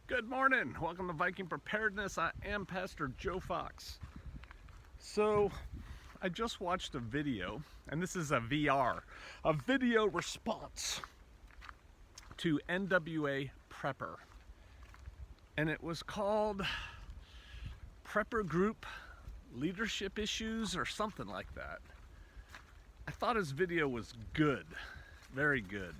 Good morning. Welcome to Viking Preparedness. I am Pastor Joe Fox. So, I just watched a video, and this is a video response to NWA Prepper. And it was called Prepper Group Leadership Issues or something like that. I thought his video was good, very good.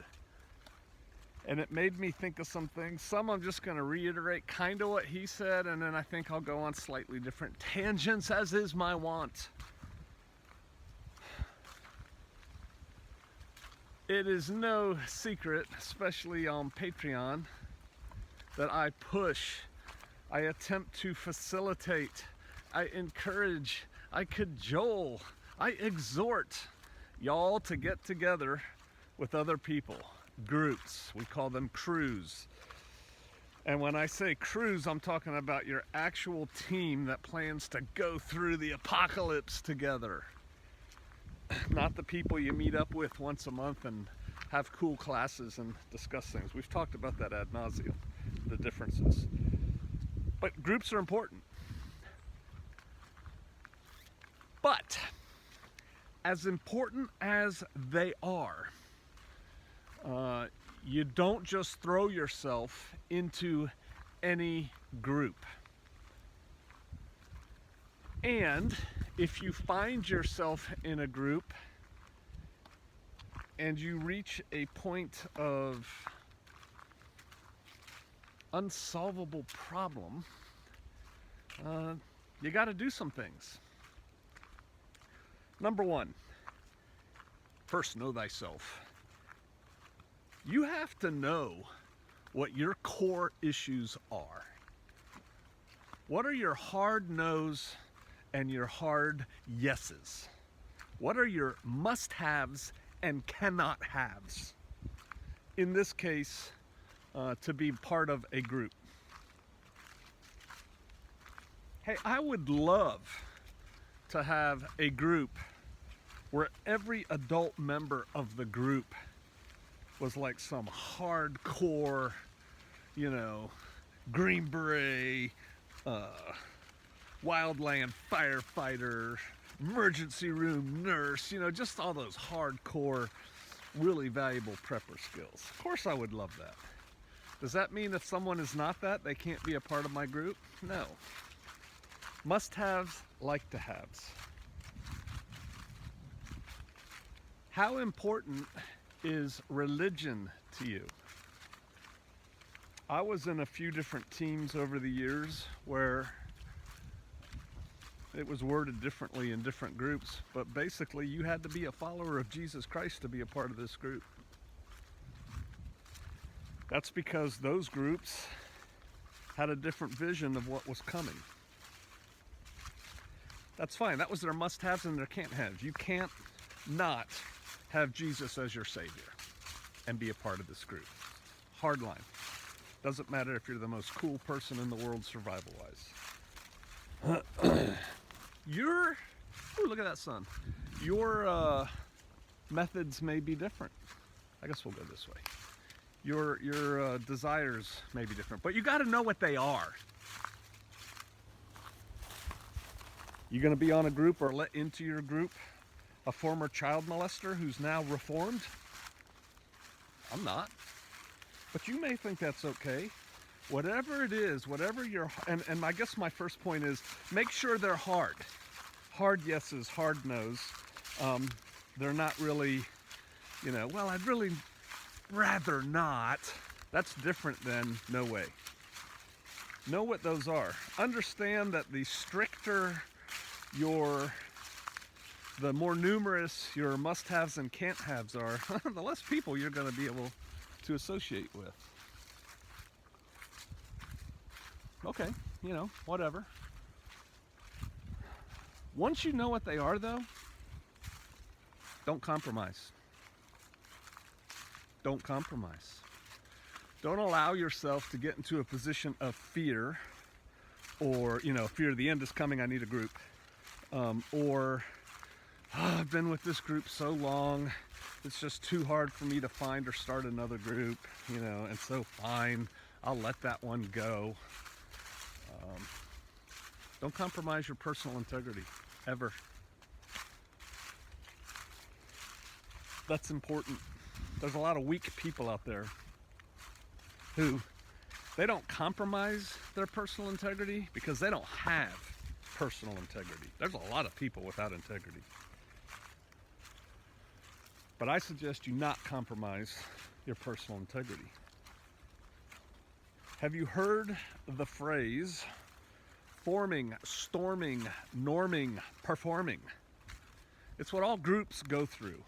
And it made me think of some things. Some I'm just going to reiterate kind of what he said, and then I think I'll go on slightly different tangents, as is my wont. It is no secret, especially on Patreon, that I push, I attempt to facilitate, I encourage, I cajole, I exhort y'all to get together with other people. Groups, we call them crews. And when I say crews, I'm talking about your actual team that plans to go through the apocalypse together. Not the people you meet up with once a month and have cool classes and discuss things. We've talked about that ad nauseum, the differences. But groups are important. But as important as they are, you don't just throw yourself into any group. And if you find yourself in a group and you reach a point of unsolvable problem, you got to do some things. Number one, first know thyself. You have to know what your core issues are. What are your hard no's and your hard yeses? What are your must-haves and cannot-haves? In this case, to be part of a group. Hey, I would love to have a group where every adult member of the group was like some hardcore, Green Beret, wildland firefighter, emergency room nurse, just all those hardcore, really valuable prepper skills. Of course I would love that. Does that mean if someone is not that, they can't be a part of my group? No. Must-haves, like-to-haves. How important is religion to you? I was in a few different teams over the years where it was worded differently in different groups, but basically you had to be a follower of Jesus Christ to be a part of this group. That's because those groups had a different vision of what was coming. That's fine. That was their must-haves and their can't-haves. You can't not have Jesus as your Savior and be a part of this group. Hard line. Doesn't matter if you're the most cool person in the world survival-wise. Look at that sun. Your methods may be different. I guess we'll go this way. Your desires may be different, but you got to know what they are. You going to be on a group or let into your group a former child molester who's now reformed? I'm not. But you may think that's okay. Whatever it is, whatever your, and I guess my first point is, make sure they're hard. Hard yeses, hard nos. They're not really, well, I'd really rather not. That's different than no way. Know what those are. Understand that the stricter the more numerous your must-haves and can't-haves are, the less people you're going to be able to associate with. Okay, whatever. Once you know what they are, though, don't compromise. Don't compromise. Don't allow yourself to get into a position of fear, or, fear the end is coming, I need a group. I've been with this group so long, it's just too hard for me to find or start another group, and so fine, I'll let that one go. Don't compromise your personal integrity, ever. That's important. There's a lot of weak people out there who they don't compromise their personal integrity because they don't have personal integrity. There's a lot of people without integrity. But I suggest you not compromise your personal integrity. Have you heard the phrase forming, storming, norming, performing? It's what all groups go through.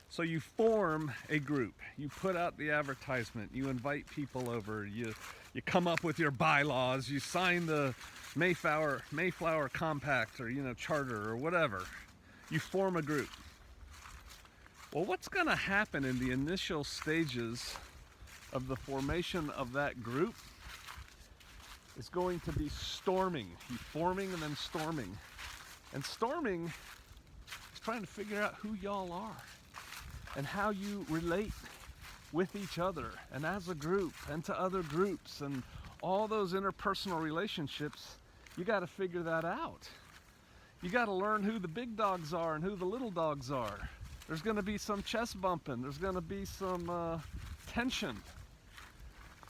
So you form a group, you put out the advertisement, you invite people over, you come up with your bylaws, you sign the Mayflower Compact or charter or whatever. You form a group. Well, what's going to happen in the initial stages of the formation of that group is going to be storming. You forming and then storming. And storming is trying to figure out who y'all are and how you relate with each other and as a group and to other groups and all those interpersonal relationships. You got to figure that out. You got to learn who the big dogs are and who the little dogs are. There's going to be some chest bumping. There's going to be some tension.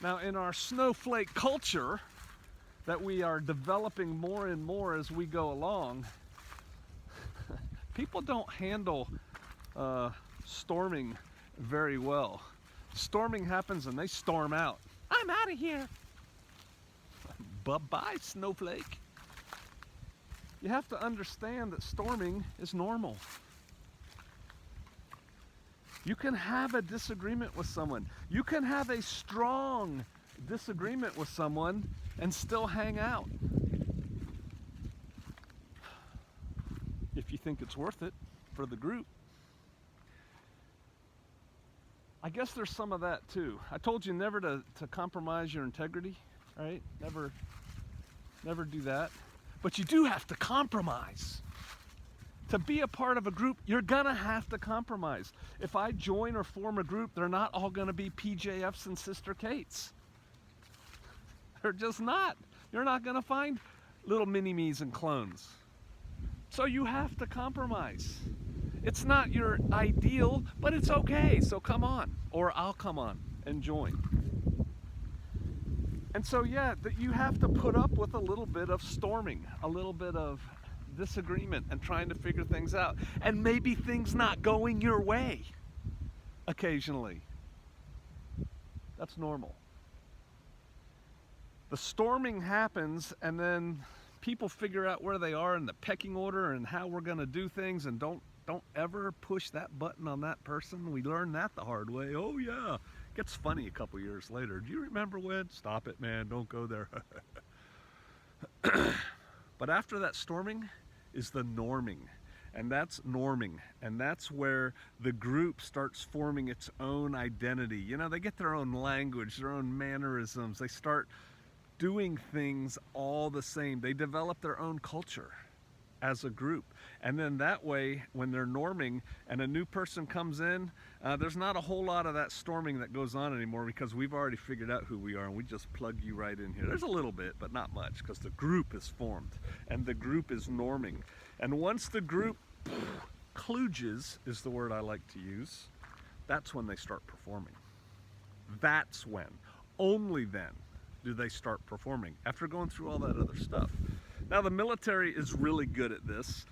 Now, in our snowflake culture that we are developing more and more as we go along, people don't handle storming very well. Storming happens and they storm out. I'm out of here. Bye-bye, snowflake. You have to understand that storming is normal. You can have a disagreement with someone. You can have a strong disagreement with someone and still hang out. If you think it's worth it for the group. I guess there's some of that too. I told you never to compromise your integrity, right? Never do that. But you do have to compromise. To be a part of a group, you're gonna have to compromise. If I join or form a group, they're not all gonna be PJFs and Sister Kates. They're just not. You're not gonna find little mini-me's and clones. So you have to compromise. It's not your ideal, but it's okay, so come on. Or I'll come on and join. And so yeah, that you have to put up with a little bit of storming, a little bit of disagreement and trying to figure things out, and maybe things not going your way occasionally. That's normal. The storming happens and then people figure out where they are in the pecking order and how we're going to do things, and don't ever push that button on that person. We learned that the hard way. Oh yeah, it gets funny a couple years later. Do you remember when? Stop it, man, don't go there. But after that storming is the norming, and that's norming, and that's where the group starts forming its own identity. They get their own language, their own mannerisms. They start doing things all the same. They develop their own culture as a group, and then that way when they're norming and a new person comes in, there's not a whole lot of that storming that goes on anymore, because we've already figured out who we are and we just plug you right in here. There's a little bit, but not much, because the group is formed and the group is norming. And once the group kludges is the word I like to use, that's when they start performing. That's when, only then, do they start performing, after going through all that other stuff. Now the military is really good at this,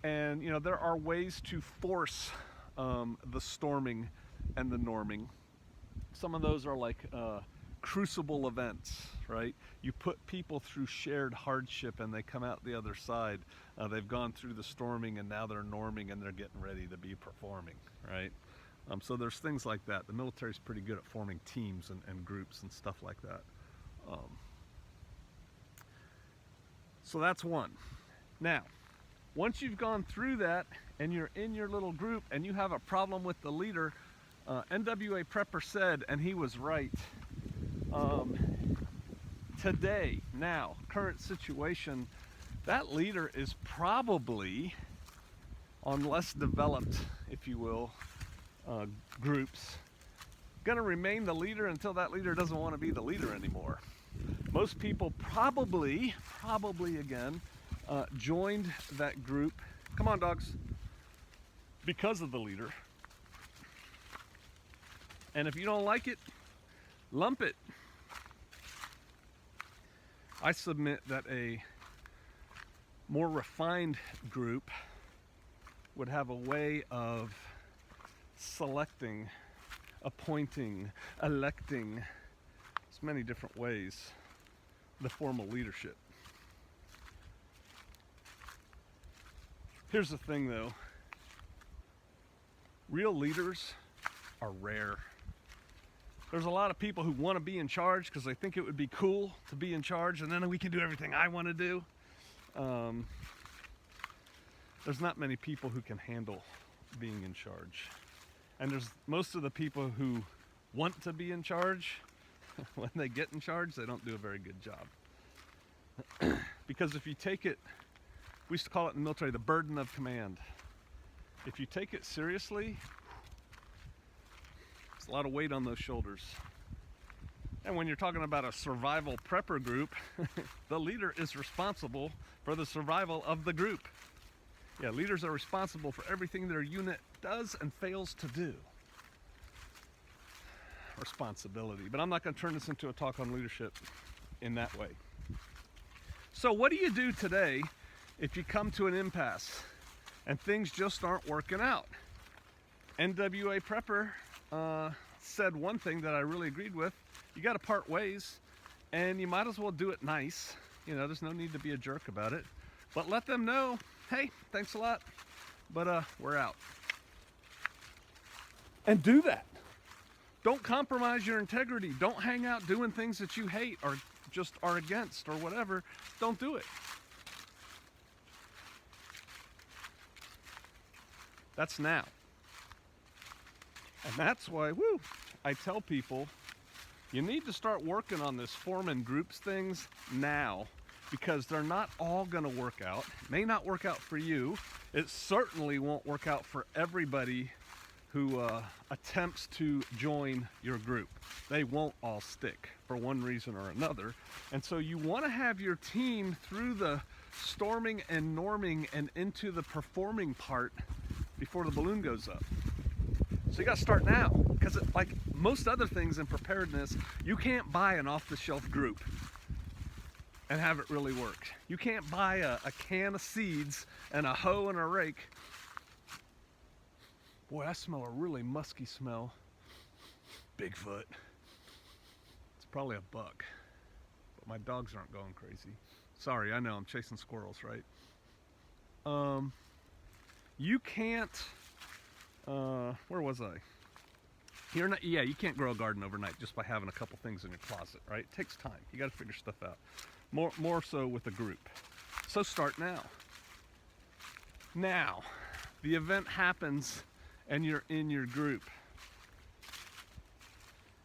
and there are ways to force the storming and the norming. Some of those are like crucible events, right? You put people through shared hardship and they come out the other side. They've gone through the storming and now they're norming and they're getting ready to be performing, right? So there's things like that. The military's pretty good at forming teams and groups and stuff like that. So that's one. Now, once you've gone through that and you're in your little group and you have a problem with the leader, NWA Prepper said, and he was right, today, now, current situation, that leader is probably on less developed, if you will, groups, going to remain the leader until that leader doesn't want to be the leader anymore. Most people probably again, joined that group, come on dogs, because of the leader. And if you don't like it, lump it. I submit that a more refined group would have a way of selecting, appointing, electing, there's many different ways, the formal leadership. Here's the thing though, real leaders are rare. There's a lot of people who want to be in charge because they think it would be cool to be in charge, and then we can do everything I want to do. There's not many people who can handle being in charge. And there's most of the people who want to be in charge, when they get in charge, they don't do a very good job. Because if you take it, we used to call it in the military the burden of command. If you take it seriously, it's a lot of weight on those shoulders. And when you're talking about a survival prepper group, the leader is responsible for the survival of the group. Yeah, leaders are responsible for everything their unit does and fails to do. Responsibility. But I'm not going to turn this into a talk on leadership in that way. So what do you do today if you come to an impasse and things just aren't working out? NWA Prepper said one thing that I really agreed with. You got to part ways, and you might as well do it nice. You know, there's no need to be a jerk about it. But let them know, hey, thanks a lot, but we're out. And do that. Don't compromise your integrity. Don't hang out doing things that you hate or just are against or whatever. Don't do it. That's now. And that's why, I tell people, you need to start working on this forming groups things now, because they're not all going to work out. It may not work out for you. It certainly won't work out for everybody who attempts to join your group. They won't all stick for one reason or another. And so you want to have your team through the storming and norming and into the performing part before the balloon goes up. So you got to start now, because like most other things in preparedness, you can't buy an off-the-shelf group and have it really work. You can't buy a can of seeds and a hoe and a rake. Boy, I smell a really musky smell. Bigfoot. It's probably a buck, but my dogs aren't going crazy. Sorry, I know, I'm chasing squirrels, right? You can't, where was I? Yeah, you can't grow a garden overnight just by having a couple things in your closet, right? It takes time. You got to figure stuff out. More so with a group. So start now. Now, the event happens and you're in your group.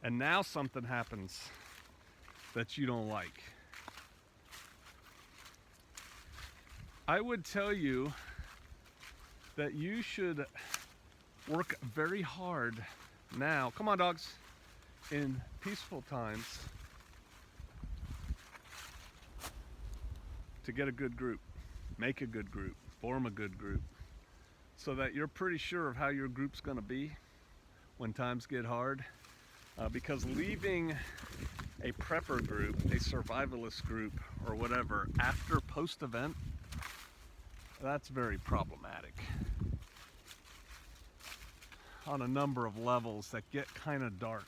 And now something happens that you don't like. I would tell you that you should work very hard now. Come on, dogs. In peaceful times, to get a good group, make a good group, form a good group, so that you're pretty sure of how your group's going to be when times get hard. Because leaving a prepper group, a survivalist group, or whatever after post-event, that's very problematic on a number of levels that get kind of dark.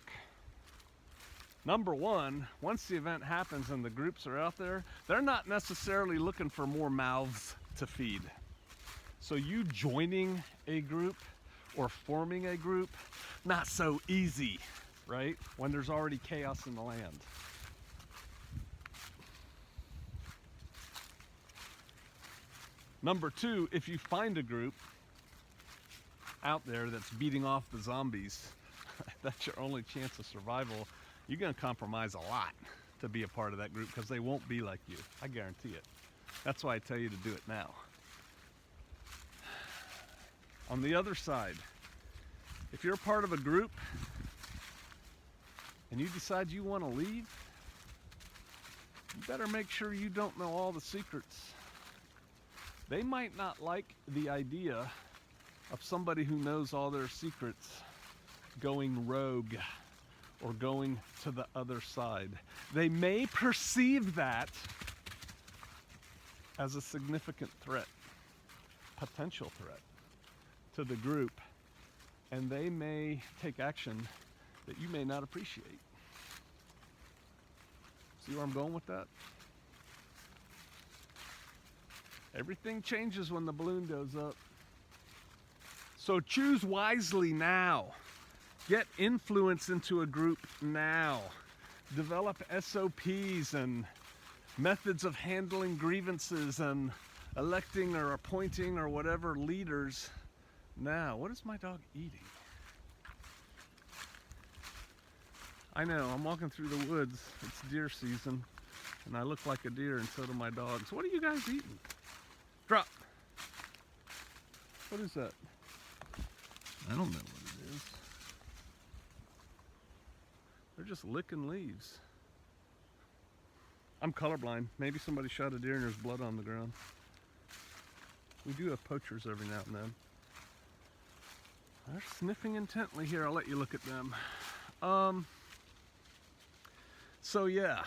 Number one, once the event happens and the groups are out there, they're not necessarily looking for more mouths to feed. So you joining a group or forming a group, not so easy, right? When there's already chaos in the land. Number two, if you find a group out there that's beating off the zombies, that's your only chance of survival. You're going to compromise a lot to be a part of that group, because they won't be like you. I guarantee it. That's why I tell you to do it now. On the other side, if you're part of a group and you decide you want to leave, you better make sure you don't know all the secrets. They might not like the idea of somebody who knows all their secrets going rogue or going to the other side. They may perceive that as a significant threat, potential threat to the group, and they may take action that you may not appreciate. See where I'm going with that? Everything changes when the balloon goes up. So choose wisely now. Get influence into a group now. Develop SOPs and methods of handling grievances and electing or appointing or whatever leaders now. What is my dog eating? I know, I'm walking through the woods. It's deer season, and I look like a deer, and so do my dogs. What are you guys eating? Drop. What is that? I don't know what it is. They're just licking leaves. I'm colorblind. Maybe somebody shot a deer and there's blood on the ground. We do have poachers every now and then. They're sniffing intently here. I'll let you look at them. So yeah,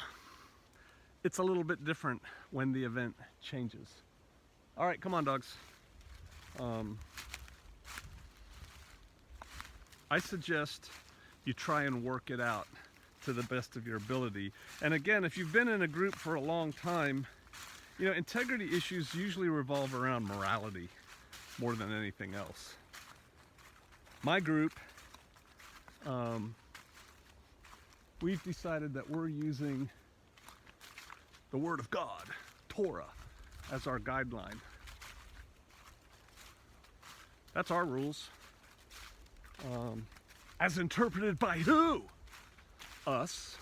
it's a little bit different when the event changes. All right, come on, dogs. I suggest you try and work it out to the best of your ability. And again, if you've been in a group for a long time, you know, integrity issues usually revolve around morality more than anything else. My group, we've decided that we're using the Word of God, Torah, as our guideline. That's our rules. As interpreted by who? Us.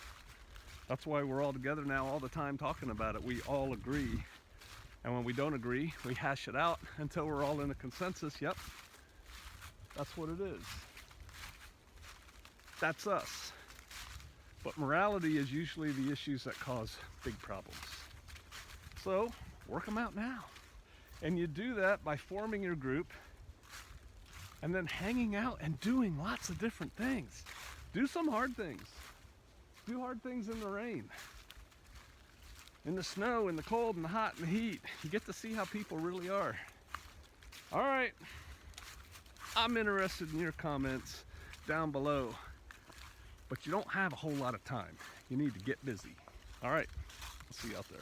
That's why we're all together now all the time talking about it. We all agree. And when we don't agree, we hash it out until we're all in a consensus. Yep, that's what it is. That's us. But morality is usually the issues that cause big problems. So, work them out now. And you do that by forming your group and then hanging out and doing lots of different things. Do some hard things. Do hard things in the rain, in the snow, in the cold, in the hot, and the heat. You get to see how people really are. All right. I'm interested in your comments down below, but you don't have a whole lot of time. You need to get busy. All right. I'll see you out there.